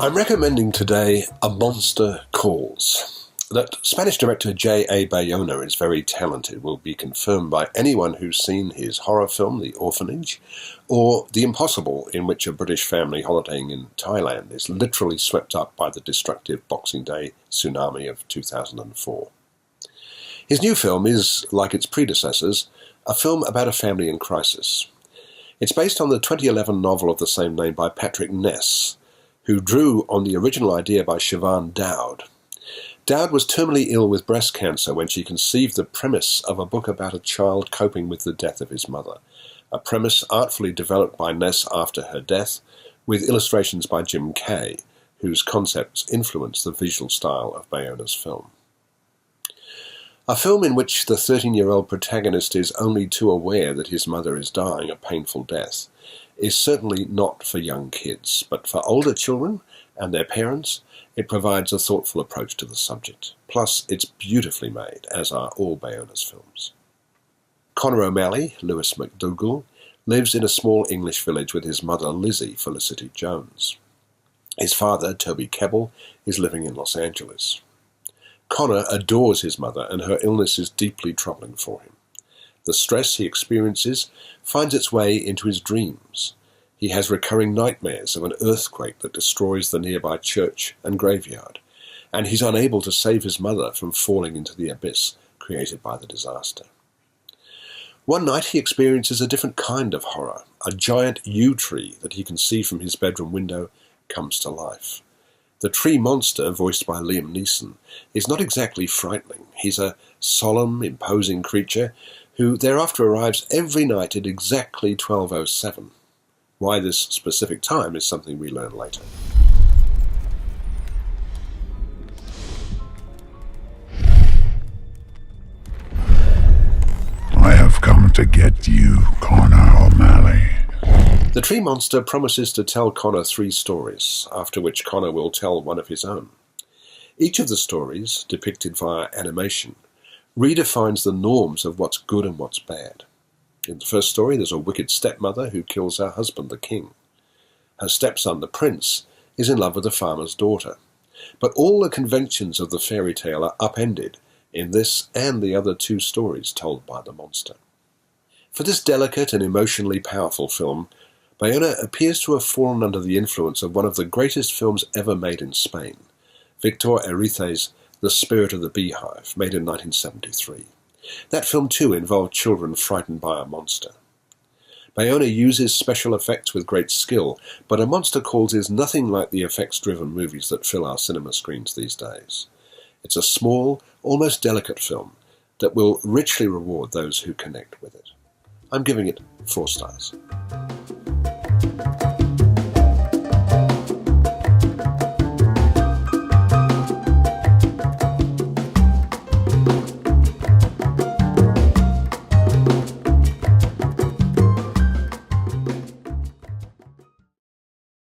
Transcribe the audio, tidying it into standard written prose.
I'm recommending today A Monster Calls. That Spanish director J.A. Bayona is very talented will be confirmed by anyone who's seen his horror film The Orphanage, or The Impossible, in which a British family holidaying in Thailand is literally swept up by the destructive Boxing Day tsunami of 2004. His new film is, like its predecessors, a film about a family in crisis. It's based on the 2011 novel of the same name by Patrick Ness, who drew on the original idea by Siobhan Dowd. Dowd was terminally ill with breast cancer when she conceived the premise of a book about a child coping with the death of his mother, a premise artfully developed by Ness after her death, with illustrations by Jim Kay, whose concepts influenced the visual style of Bayona's film. A film in which the 13-year-old protagonist is only too aware that his mother is dying a painful death is certainly not for young kids, but for older children and their parents, it provides a thoughtful approach to the subject. Plus, it's beautifully made, as are all Bayona's films. Conor O'Malley, Lewis McDougall, lives in a small English village with his mother Lizzie Felicity Jones. His father, Toby Kebbell, is living in Los Angeles. Conor adores his mother, and her illness is deeply troubling for him. The stress he experiences finds its way into his dreams. He has recurring nightmares of an earthquake that destroys the nearby church and graveyard, and he's unable to save his mother from falling into the abyss created by the disaster. One night he experiences a different kind of horror. A giant yew tree that he can see from his bedroom window comes to life. The tree monster, voiced by Liam Neeson, is not exactly frightening. He's a solemn, imposing creature who thereafter arrives every night at exactly 12:07. Why this specific time is something we learn later. I have come to get you, Conor O'Malley. The tree monster promises to tell Conor 3 stories, after which Conor will tell one of his own. Each of the stories, depicted via animation, redefines the norms of what's good and what's bad. In the first story, there's a wicked stepmother who kills her husband, the king. Her stepson, the prince, is in love with the farmer's daughter. But all the conventions of the fairy tale are upended in this and the other 2 stories told by the monster. For this delicate and emotionally powerful film, Bayona appears to have fallen under the influence of one of the greatest films ever made in Spain, Victor Erice's The Spirit of the Beehive, made in 1973. That film too involved children frightened by a monster. Bayona uses special effects with great skill, but A Monster Calls is nothing like the effects-driven movies that fill our cinema screens these days. It's a small, almost delicate film that will richly reward those who connect with it. I'm giving it 4 stars.